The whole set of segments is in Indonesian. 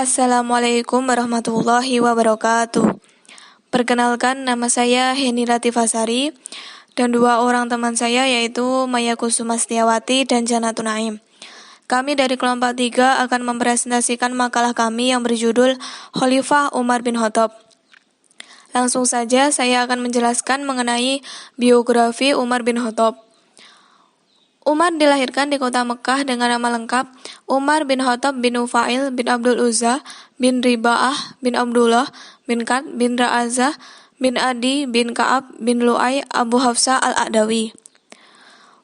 Assalamualaikum warahmatullahi wabarakatuh. Perkenalkan, nama saya Heni Latifasari dan dua orang teman saya yaitu Maya Kusuma Setiawati dan Janatun Naim. Kami dari kelompok 3 akan mempresentasikan makalah kami yang berjudul Khalifah Umar bin Khattab. Langsung saja saya akan menjelaskan mengenai biografi Umar bin Khattab. Umar dilahirkan di kota Mekah dengan nama lengkap Umar bin Khattab bin Nufail bin Abdul Uzza bin Riba'ah bin Abdullah bin Kad bin Ra'azah bin Adi bin Ka'ab bin Lu'ay Abu Hafsah al-A'dawi.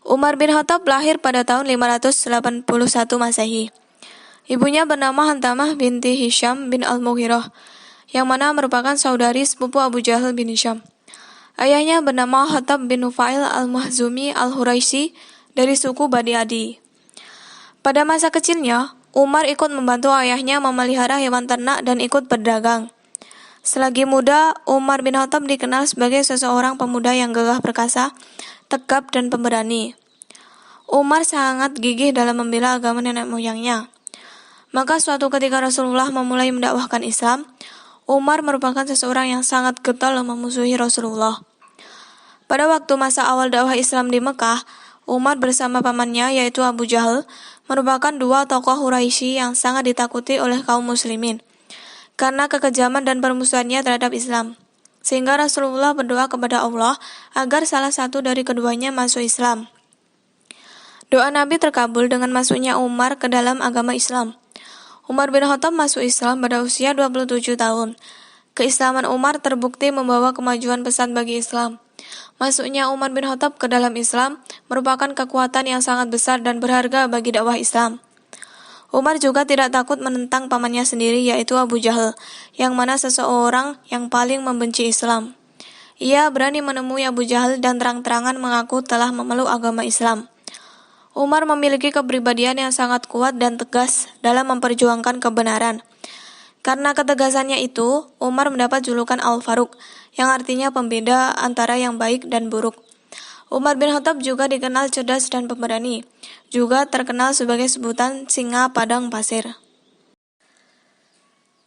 Umar bin Khattab lahir pada tahun 581 Masehi. Ibunya bernama Hantamah binti Hisham bin Al-Mughirah, yang mana merupakan saudari sepupu Abu Jahal bin Hisham. Ayahnya bernama Khattab bin Nufail al-Mahzumi al-Huraisy dari suku Bani Adi. Pada masa kecilnya, Umar ikut membantu ayahnya memelihara hewan ternak dan ikut berdagang. Selagi muda, Umar bin Khattab dikenal sebagai seseorang pemuda yang gagah perkasa, tegap dan pemberani. Umar sangat gigih dalam membela agama nenek moyangnya. Maka suatu ketika Rasulullah memulai mendakwahkan Islam, Umar merupakan seseorang yang sangat getol memusuhi Rasulullah. Pada waktu masa awal dakwah Islam di Mekah, Umar bersama pamannya yaitu Abu Jahal merupakan dua tokoh Quraisy yang sangat ditakuti oleh kaum muslimin karena kekejaman dan permusuhannya terhadap Islam. Sehingga Rasulullah berdoa kepada Allah agar salah satu dari keduanya masuk Islam. Doa Nabi terkabul dengan masuknya Umar ke dalam agama Islam. Umar bin Khattab masuk Islam pada usia 27 tahun. Keislaman Umar terbukti membawa kemajuan pesat bagi Islam. Masuknya Umar bin Khattab ke dalam Islam merupakan kekuatan yang sangat besar dan berharga bagi dakwah Islam. Umar juga tidak takut menentang pamannya sendiri yaitu Abu Jahal, yang mana seseorang yang paling membenci Islam. Ia berani menemui Abu Jahal dan terang-terangan mengaku telah memeluk agama Islam. Umar memiliki kepribadian yang sangat kuat dan tegas dalam memperjuangkan kebenaran. Karena ketegasannya itu, Umar mendapat julukan Al-Faruq, yang artinya pembeda antara yang baik dan buruk. Umar bin Khattab juga dikenal cerdas dan pemberani, juga terkenal sebagai sebutan singa padang pasir.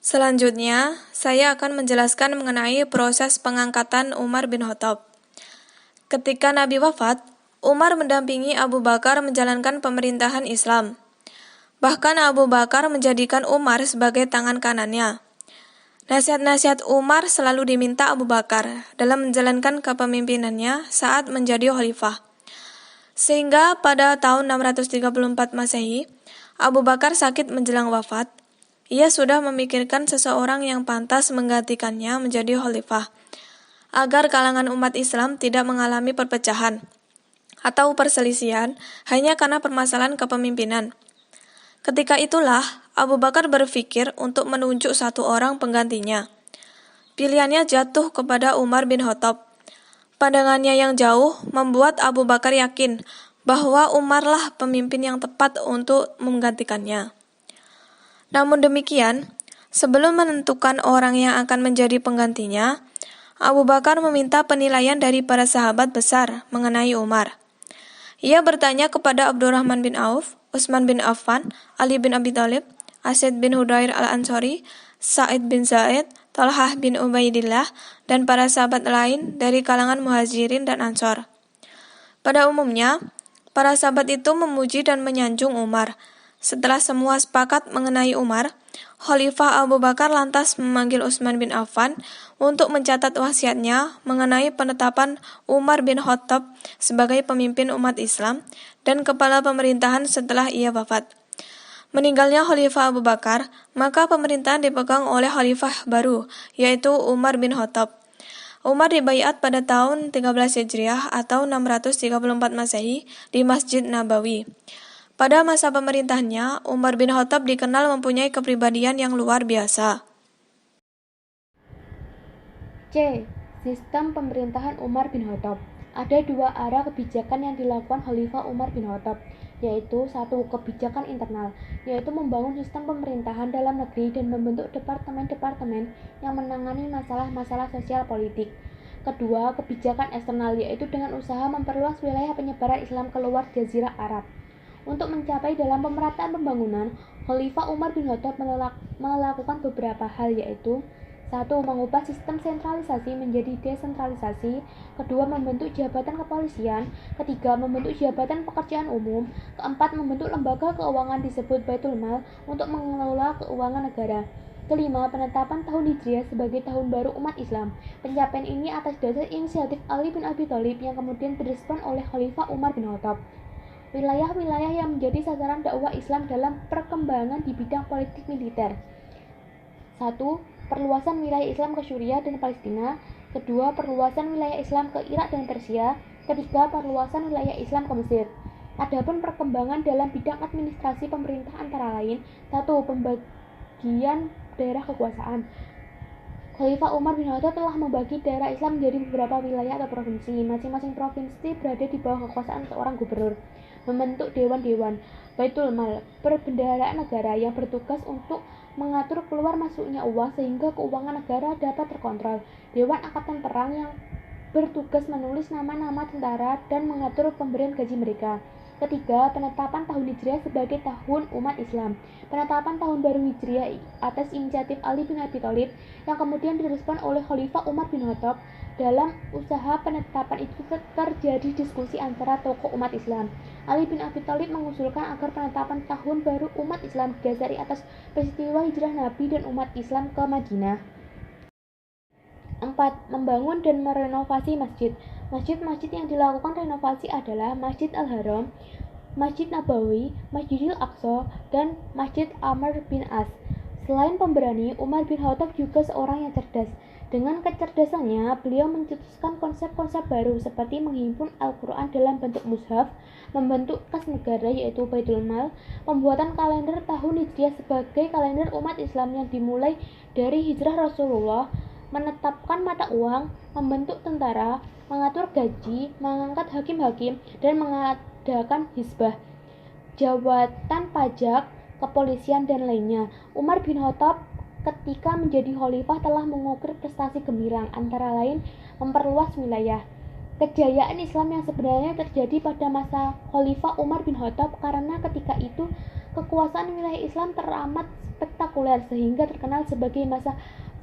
Selanjutnya, saya akan menjelaskan mengenai proses pengangkatan Umar bin Khattab. Ketika Nabi wafat, Umar mendampingi Abu Bakar menjalankan pemerintahan Islam. Bahkan Abu Bakar menjadikan Umar sebagai tangan kanannya. Nasihat-nasihat Umar selalu diminta Abu Bakar dalam menjalankan kepemimpinannya saat menjadi khalifah. Sehingga pada tahun 634 Masehi, Abu Bakar sakit menjelang wafat. Ia sudah memikirkan seseorang yang pantas menggantikannya menjadi khalifah, agar kalangan umat Islam tidak mengalami perpecahan atau perselisihan hanya karena permasalahan kepemimpinan. Ketika itulah, Abu Bakar berpikir untuk menunjuk satu orang penggantinya. Pilihannya jatuh kepada Umar bin Khattab. Pandangannya yang jauh membuat Abu Bakar yakin bahwa Umarlah pemimpin yang tepat untuk menggantikannya. Namun demikian, sebelum menentukan orang yang akan menjadi penggantinya, Abu Bakar meminta penilaian dari para sahabat besar mengenai Umar. Ia bertanya kepada Abdurrahman bin Auf, Utsman bin Affan, Ali bin Abi Thalib, Asid bin Hudair al-Ansari, Sa'id bin Zaid, Talhah bin Ubaidillah, dan para sahabat lain dari kalangan Muhajirin dan Ansor. Pada umumnya, para sahabat itu memuji dan menyanjung Umar. Setelah semua sepakat mengenai Umar, Khalifah Abu Bakar lantas memanggil Utsman bin Affan untuk mencatat wasiatnya mengenai penetapan Umar bin Khattab sebagai pemimpin umat Islam dan kepala pemerintahan setelah ia wafat. Meninggalnya Khalifah Abu Bakar, maka pemerintahan dipegang oleh Khalifah baru, yaitu Umar bin Khattab. Umar dibaiat pada tahun 13 Hijriah atau 634 Masehi di Masjid Nabawi. Pada masa pemerintahannya, Umar bin Khattab dikenal mempunyai kepribadian yang luar biasa. C. Sistem pemerintahan Umar bin Khattab. Ada dua arah kebijakan yang dilakukan Khalifah Umar bin Khattab, yaitu satu, kebijakan internal, yaitu membangun sistem pemerintahan dalam negeri dan membentuk departemen-departemen yang menangani masalah-masalah sosial politik. Kedua, kebijakan eksternal, yaitu dengan usaha memperluas wilayah penyebaran Islam keluar Jazirah Arab. Untuk mencapai dalam pemerataan pembangunan, Khalifah Umar bin Khattab melakukan beberapa hal, yaitu: 1. Mengubah sistem sentralisasi menjadi desentralisasi. 2. Membentuk jabatan kepolisian. 3. Membentuk jabatan pekerjaan umum. 4. Membentuk lembaga keuangan disebut Baitul Mal untuk mengelola keuangan negara. 5. Penetapan tahun Hijriah sebagai tahun baru umat Islam. Pencapaian ini atas dasar inisiatif Ali bin Abi Thalib yang kemudian direspon oleh Khalifah Umar bin Khattab. Wilayah-wilayah yang menjadi sasaran dakwah Islam dalam perkembangan di bidang politik militer. 1. Perluasan wilayah Islam ke Suriah dan Palestina. 2. Perluasan wilayah Islam ke Irak dan Persia. 3. Perluasan wilayah Islam ke Mesir. Adapun perkembangan dalam bidang administrasi pemerintah antara lain: 1. Pembagian daerah kekuasaan. Khalifah Umar bin Khattab telah membagi daerah Islam menjadi beberapa wilayah atau provinsi. Masing-masing provinsi berada di bawah kekuasaan seorang gubernur. Membentuk dewan-dewan. Baitul Mal, perbendaharaan negara yang bertugas untuk mengatur keluar masuknya uang sehingga keuangan negara dapat terkontrol. Dewan Angkatan Perang yang bertugas menulis nama-nama tentara dan mengatur pemberian gaji mereka. 3. Penetapan tahun Hijriah sebagai tahun umat Islam. Penetapan tahun baru Hijriah atas inisiatif Ali bin Abi Thalib yang kemudian direspon oleh Khalifah Umar bin Khattab. Dalam usaha penetapan itu terjadi diskusi antara tokoh umat Islam. Ali bin Abi Thalib mengusulkan agar penetapan tahun baru umat Islam didasari atas peristiwa hijrah Nabi dan umat Islam ke Madinah. 4. Membangun dan merenovasi masjid. Masjid-masjid yang dilakukan renovasi adalah Masjid Al-Haram, Masjid Nabawi, Masjidil Aqsa, dan Masjid Amr bin As. Selain pemberani, Umar bin Khattab juga seorang yang cerdas. Dengan kecerdasannya, beliau mencetuskan konsep-konsep baru seperti menghimpun Al-Quran dalam bentuk mushaf, membentuk kas negara yaitu Baitul Mal, pembuatan kalender tahun Hijriah sebagai kalender umat Islam yang dimulai dari hijrah Rasulullah, menetapkan mata uang, membentuk tentara, mengatur gaji, mengangkat hakim-hakim, dan mengadakan hizbah, jabatan pajak, kepolisian, dan lainnya. Umar bin Khattab ketika menjadi khalifah telah mengukir prestasi gemilang, antara lain memperluas wilayah. Kejayaan Islam yang sebenarnya terjadi pada masa Khalifah Umar bin Khattab karena ketika itu kekuasaan wilayah Islam teramat spektakuler sehingga terkenal sebagai masa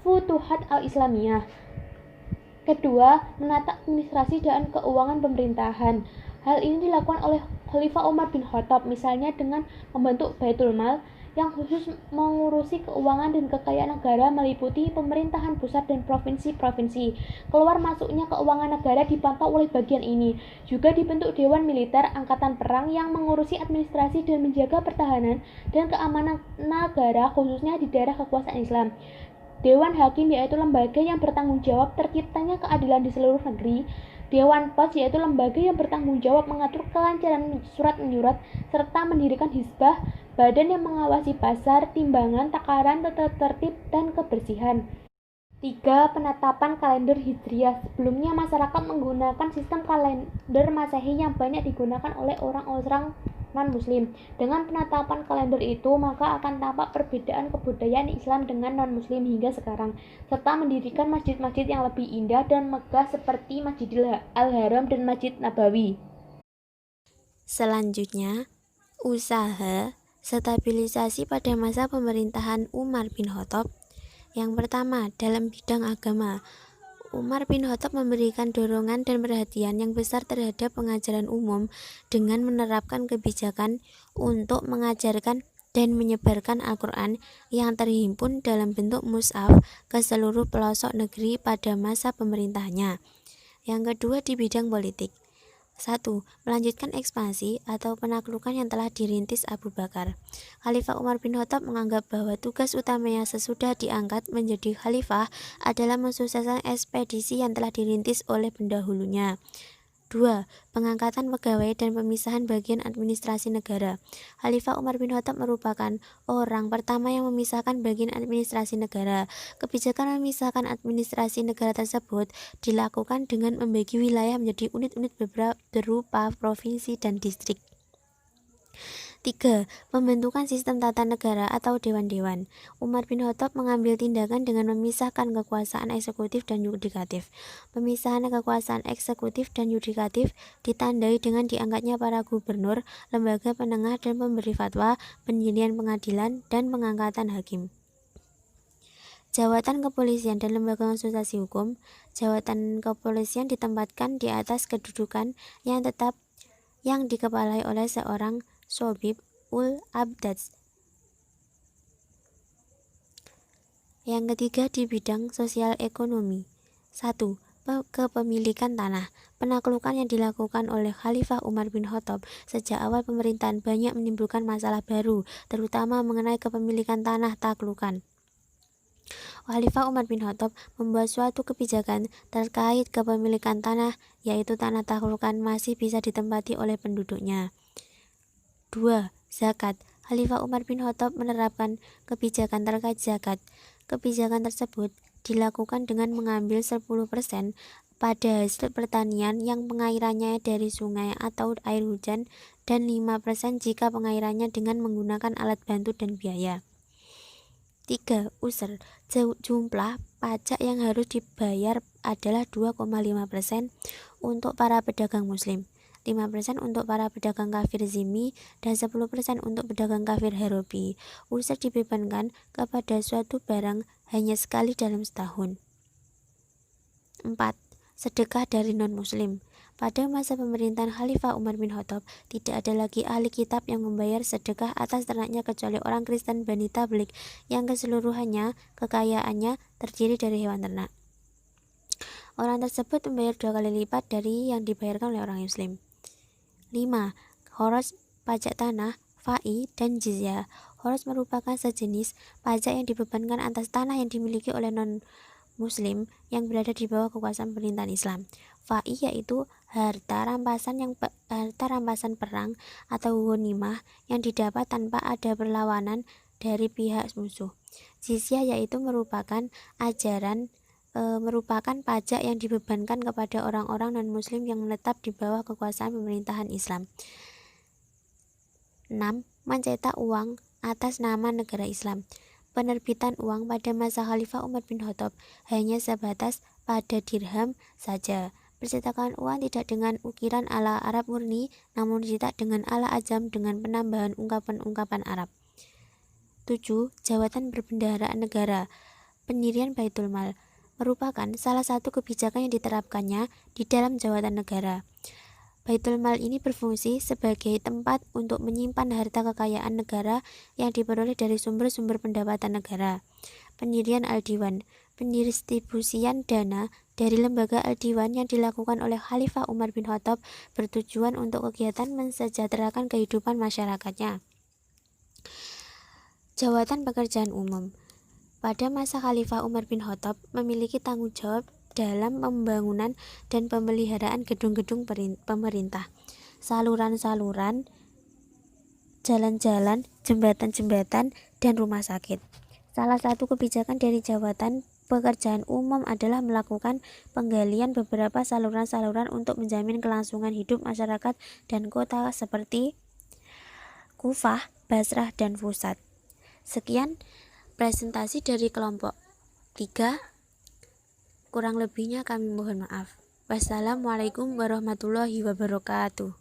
Futuhat al-Islamiyah. 2. Menata administrasi dan keuangan pemerintahan. Hal ini dilakukan oleh Khalifah Umar bin Khattab, misalnya dengan membentuk Baitul Mal yang khusus mengurusi keuangan dan kekayaan negara meliputi pemerintahan pusat dan provinsi-provinsi. Keluar masuknya keuangan negara dipantau oleh bagian ini. Juga dibentuk Dewan Militer Angkatan Perang yang mengurusi administrasi dan menjaga pertahanan dan keamanan negara khususnya di daerah kekuasaan Islam. Dewan Hakim yaitu lembaga yang bertanggung jawab terciptanya keadilan di seluruh negeri. Dewan Pos yaitu lembaga yang bertanggung jawab mengatur kelancaran surat menyurat serta mendirikan hizbah, badan yang mengawasi pasar, timbangan, takaran, tata tertib, dan kebersihan. 3. Penetapan kalender Hijriah. Sebelumnya masyarakat menggunakan sistem kalender Masehi yang banyak digunakan oleh orang-orang non-muslim. Dengan penetapan kalender itu, maka akan tampak perbedaan kebudayaan Islam dengan non-muslim hingga sekarang, serta mendirikan masjid-masjid yang lebih indah dan megah seperti Masjidil Al-Haram dan Masjid Nabawi. Selanjutnya, usaha stabilisasi pada masa pemerintahan Umar bin Khattab. Yang pertama, dalam bidang agama, Umar bin Khattab memberikan dorongan dan perhatian yang besar terhadap pengajaran umum dengan menerapkan kebijakan untuk mengajarkan dan menyebarkan Al-Quran yang terhimpun dalam bentuk mushaf ke seluruh pelosok negeri pada masa pemerintahnya. Yang kedua, di bidang politik. 1. Melanjutkan ekspansi atau penaklukan yang telah dirintis Abu Bakar. Khalifah Umar bin Khattab menganggap bahwa tugas utamanya sesudah diangkat menjadi khalifah adalah mensukseskan ekspedisi yang telah dirintis oleh pendahulunya. 2. Pengangkatan pegawai dan pemisahan bagian administrasi negara. Khalifah Umar bin Khattab merupakan orang pertama yang memisahkan bagian administrasi negara. Kebijakan memisahkan administrasi negara tersebut dilakukan dengan membagi wilayah menjadi unit-unit berupa provinsi dan distrik. 3. Pembentukan sistem tata negara atau dewan-dewan. Umar bin Khattab mengambil tindakan dengan memisahkan kekuasaan eksekutif dan yudikatif. Pemisahan kekuasaan eksekutif dan yudikatif ditandai dengan diangkatnya para gubernur, lembaga penengah dan pemberi fatwa, pendirian pengadilan, dan pengangkatan hakim. Jawatan kepolisian dan lembaga konsultasi hukum. Jawatan kepolisian ditempatkan di atas kedudukan yang tetap yang dikepalai oleh seorang Shobib ul Abdats. Yang ketiga di bidang sosial ekonomi. 1. Kepemilikan tanah. Penaklukan yang dilakukan oleh Khalifah Umar bin Khattab sejak awal pemerintahan banyak menimbulkan masalah baru, terutama mengenai kepemilikan tanah taklukan. Khalifah Umar bin Khattab membuat suatu kebijakan terkait kepemilikan tanah, yaitu tanah taklukan masih bisa ditempati oleh penduduknya. 2. Zakat. Khalifah Umar bin Khattab menerapkan kebijakan terkait zakat. Kebijakan tersebut dilakukan dengan mengambil 10% pada hasil pertanian yang pengairannya dari sungai atau air hujan dan 5% jika pengairannya dengan menggunakan alat bantu dan biaya. 3. User. Jumlah pajak yang harus dibayar adalah 2,5% untuk para pedagang muslim, 5% untuk para pedagang kafir zimmi, dan 10% untuk pedagang kafir Harobi. User dibebankan kepada suatu barang hanya sekali dalam setahun. 4. Sedekah dari non-muslim. Pada masa pemerintahan Khalifah Umar bin Khattab, tidak ada lagi ahli kitab yang membayar sedekah atas ternaknya kecuali orang Kristen Bani Tablik yang keseluruhannya kekayaannya terdiri dari hewan ternak. Orang tersebut membayar 2 kali lipat dari yang dibayarkan oleh orang Muslim. 5. Kharaj, pajak tanah, fa'i, dan jizya. Kharaj merupakan sejenis pajak yang dibebankan atas tanah yang dimiliki oleh non-muslim yang berada di bawah kekuasaan pemerintahan Islam. Fa'i yaitu harta rampasan perang atau ghanimah yang didapat tanpa ada perlawanan dari pihak musuh. Jizyah yaitu merupakan pajak yang dibebankan kepada orang-orang non-muslim yang menetap di bawah kekuasaan pemerintahan Islam. 6. Mencetak uang atas nama negara Islam. Penerbitan uang pada masa Khalifah Umar bin Khattab hanya sebatas pada dirham saja. Percetakan uang tidak dengan ukiran ala Arab murni, namun dicetak dengan ala ajam dengan penambahan ungkapan-ungkapan Arab. 7. Jawatan perbendaharaan negara. Pendirian Baitul Mal merupakan salah satu kebijakan yang diterapkannya di dalam jawatan negara. Baitul Mal ini berfungsi sebagai tempat untuk menyimpan harta kekayaan negara yang diperoleh dari sumber-sumber pendapatan negara. Pendirian Al-Diwan, pendistribusian dana dari lembaga Al-Diwan yang dilakukan oleh Khalifah Umar bin Khattab bertujuan untuk kegiatan mensejahterakan kehidupan masyarakatnya. Jawatan pekerjaan umum. Pada masa Khalifah Umar bin Khattab memiliki tanggung jawab dalam pembangunan dan pemeliharaan gedung-gedung pemerintah, saluran-saluran, jalan-jalan, jembatan-jembatan, dan rumah sakit. Salah satu kebijakan dari jawatan pekerjaan umum adalah melakukan penggalian beberapa saluran-saluran untuk menjamin kelangsungan hidup masyarakat dan kota seperti Kufah, Basrah, dan Fusat. Sekian presentasi dari kelompok 3. Kurang lebihnya kami mohon maaf. Wassalamualaikum warahmatullahi wabarakatuh.